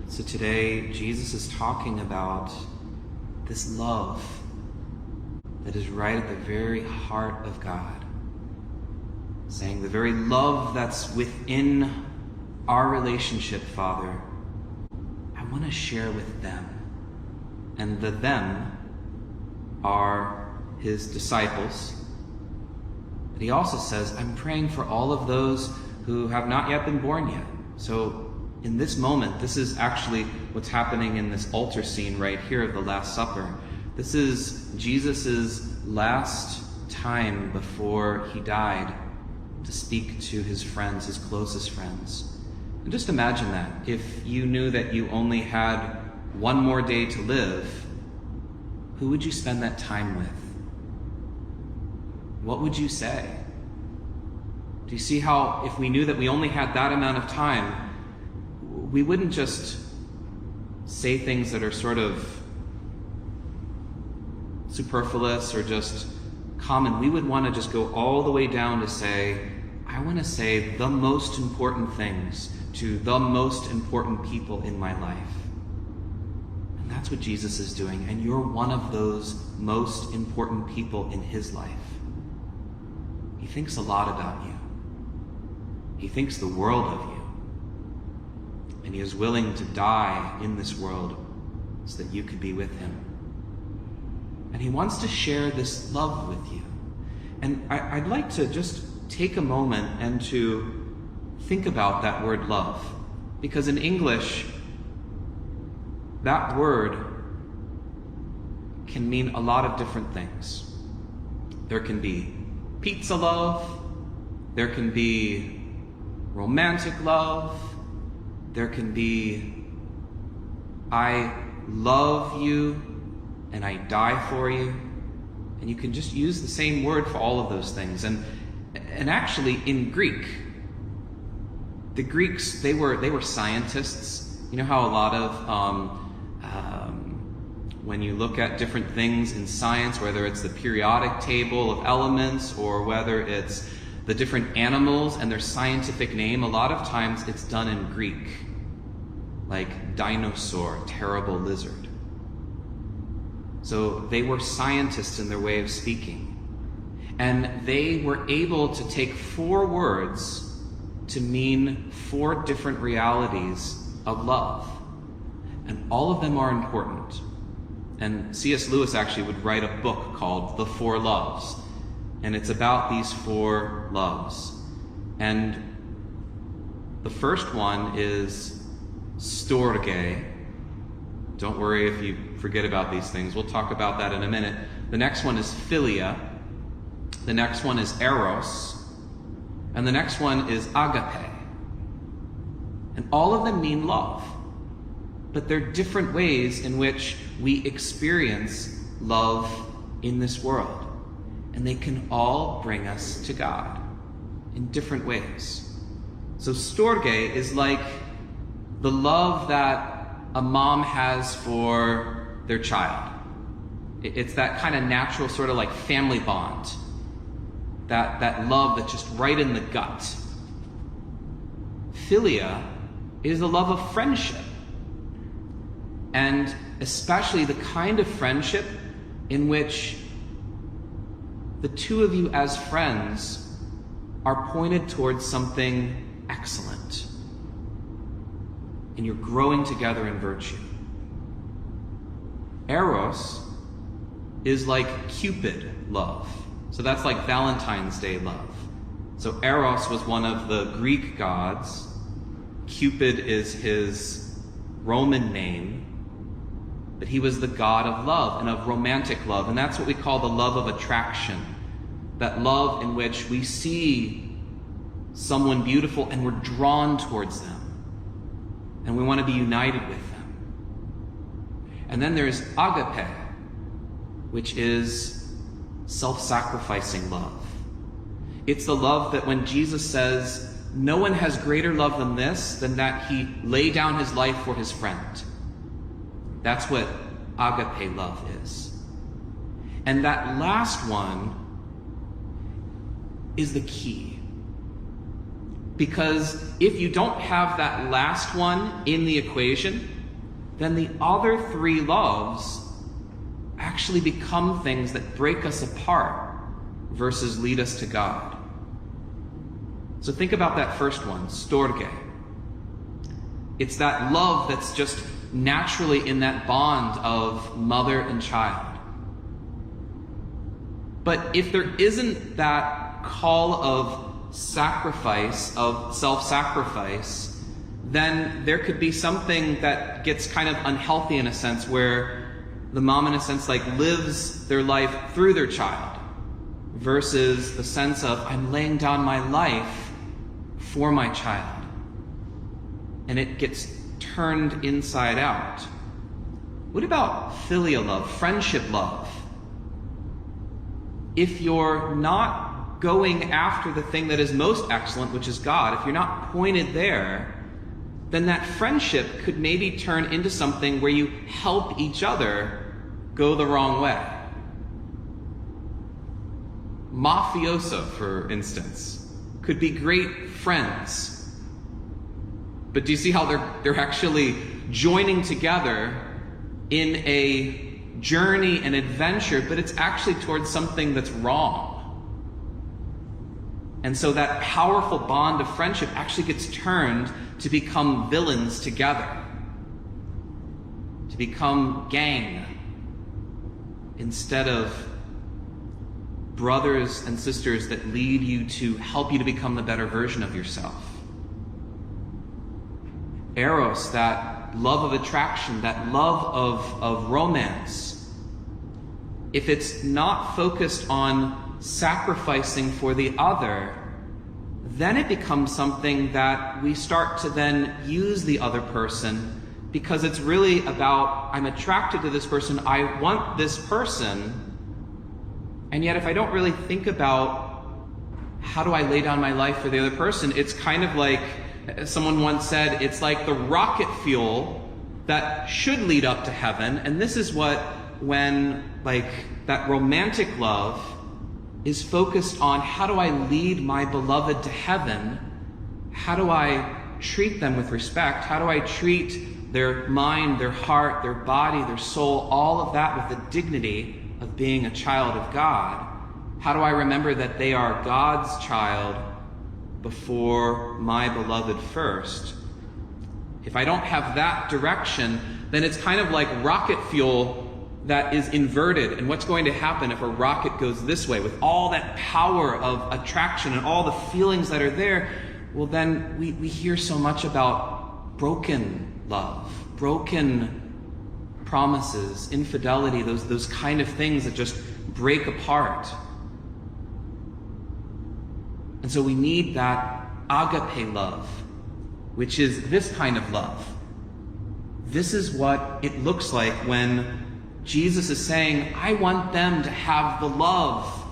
So today, Jesus is talking about this love that is right at the very heart of God. Saying the very love that's within our relationship, Father, I want to share with them. And the them are his disciples. But he also says, I'm praying for all of those who have not yet been born yet. So in this moment, this is actually what's happening in this altar scene right here of the Last Supper. This is Jesus' last time before he died to speak to his friends, his closest friends. And just imagine that. If you knew that you only had one more day to live, who would you spend that time with? What would you say? Do you see how if we knew that we only had that amount of time, we wouldn't just say things that are sort of superfluous or just common. We would want to just go all the way down to say, I want to say the most important things to the most important people in my life. And that's what Jesus is doing. And you're one of those most important people in his life. He thinks a lot about you. He thinks the world of you. And he is willing to die in this world so that you could be with him. And he wants to share this love with you. And I'd like to just take a moment and to think about that word love. Because in English, that word can mean a lot of different things. There can be pizza love. There can be romantic love. There can be, I love you and I die for you. And you can just use the same word for all of those things. And actually in Greek, the Greeks, they were scientists. You know how a lot of, when you look at different things in science, whether it's the periodic table of elements or whether it's the different animals and their scientific name, a lot of times it's done in Greek, like dinosaur, terrible lizard. So they were scientists in their way of speaking. And they were able to take 4 words to mean 4 different realities of love. And all of them are important. And C.S. Lewis actually would write a book called The 4 Loves. And it's about these 4 loves. And the first one is storge. Don't worry if you forget about these things. We'll talk about that in a minute. The next one is philia. The next one is eros. And the next one is agape. And all of them mean love. But they're different ways in which we experience love in this world. And they can all bring us to God in different ways. So storge is like the love that a mom has for their child. It's that kind of natural sort of like family bond. That love that's just right in the gut. Philia is the love of friendship. And especially the kind of friendship in which the two of you as friends are pointed towards something excellent. And you're growing together in virtue. Eros is like Cupid love. So that's like Valentine's Day love. So Eros was one of the Greek gods. Cupid is his Roman name. But he was the god of love and of romantic love. And that's what we call the love of attraction. That love in which we see someone beautiful and we're drawn towards them. And we want to be united with them. And then there's agape, which is self-sacrificing love. It's the love that when Jesus says, no one has greater love than this, than that he lay down his life for his friend. That's what agape love is. And that last one is the key. Because if you don't have that last one in the equation, then the other three loves actually become things that break us apart versus lead us to God. So think about that first one, storge. It's that love that's just naturally in that bond of mother and child. But if there isn't that call of sacrifice, of self-sacrifice, then there could be something that gets kind of unhealthy in a sense, where the mom, in a sense, like lives their life through their child, versus the sense of, I'm laying down my life for my child. And it gets turned inside out. What about filial love, friendship love? If you're not going after the thing that is most excellent, which is God, if you're not pointed there, then that friendship could maybe turn into something where you help each other go the wrong way. Mafioso, for instance, could be great friends. But do you see how they're actually joining together in a journey and adventure, but it's actually towards something that's wrong. And so that powerful bond of friendship actually gets turned to become villains together, to become gang, instead of brothers and sisters that lead you to help you to become the better version of yourself. Eros, that love of attraction, that love of romance, if it's not focused on sacrificing for the other, then it becomes something that we start to then use the other person, because it's really about, I'm attracted to this person, I want this person, and yet if I don't really think about how do I lay down my life for the other person, it's kind of like, someone once said, it's like the rocket fuel that should lead up to heaven. And this is what, when like that romantic love is focused on how do I lead my beloved to heaven, how do I treat them with respect, how do I treat their mind, their heart, their body, their soul, all of that with the dignity of being a child of God, how do I remember that they are God's child before my beloved first? If I don't have that direction, then it's kind of like rocket fuel that is inverted. And what's going to happen if a rocket goes this way with all that power of attraction and all the feelings that are there? Well, then we hear so much about broken love, broken promises, infidelity, those kind of things that just break apart. And so we need that agape love, which is this kind of love. This is what it looks like when Jesus is saying, I want them to have the love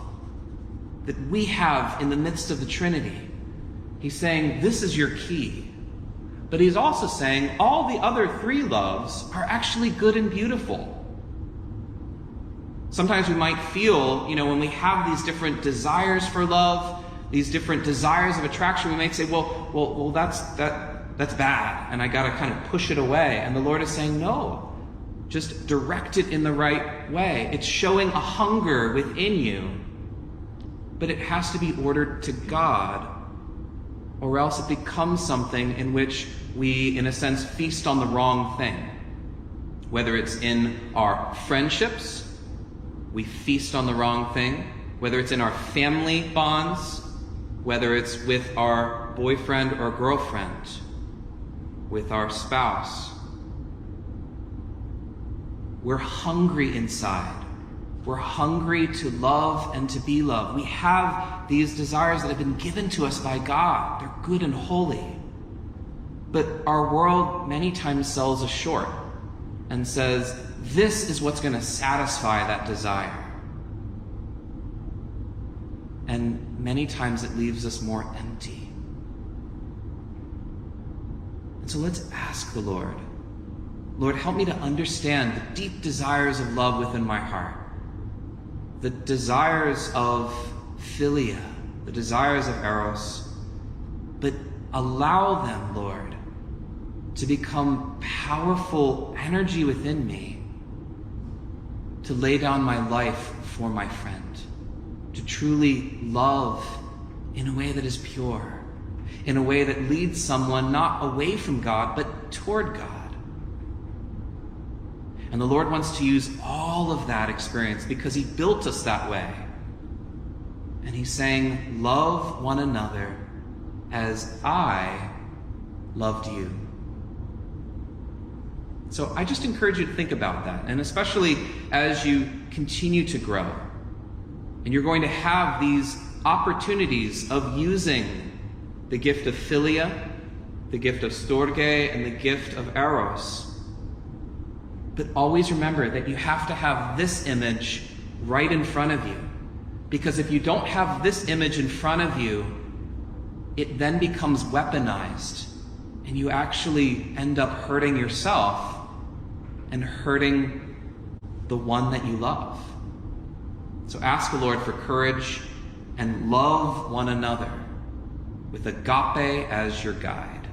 that we have in the midst of the Trinity. He's saying, this is your key. But he's also saying, all the other three loves are actually good and beautiful. Sometimes we might feel, when we have these different desires for love, these different desires of attraction, we might say, well, that's bad, and I gotta kind of push it away. And the Lord is saying, no, just direct it in the right way. It's showing a hunger within you, but it has to be ordered to God, or else it becomes something in which we, in a sense, feast on the wrong thing. Whether it's in our friendships, we feast on the wrong thing. Whether it's in our family bonds, whether it's with our boyfriend or girlfriend, with our spouse. We're hungry inside. We're hungry to love and to be loved. We have these desires that have been given to us by God. They're good and holy. But our world many times sells us short and says, this is what's going to satisfy that desire. And many times it leaves us more empty. And so let's ask the Lord, Lord, help me to understand the deep desires of love within my heart, the desires of philia, the desires of eros, but allow them, Lord, to become powerful energy within me to lay down my life for my friend, to truly love in a way that is pure, in a way that leads someone not away from God, but toward God. And the Lord wants to use all of that experience because he built us that way. And he's saying, love one another as I loved you. So I just encourage you to think about that, and especially as you continue to grow. And you're going to have these opportunities of using the gift of philia, the gift of storge, and the gift of eros. But always remember that you have to have this image right in front of you. Because if you don't have this image in front of you, it then becomes weaponized. And you actually end up hurting yourself and hurting the one that you love. So ask the Lord for courage and love one another with agape as your guide.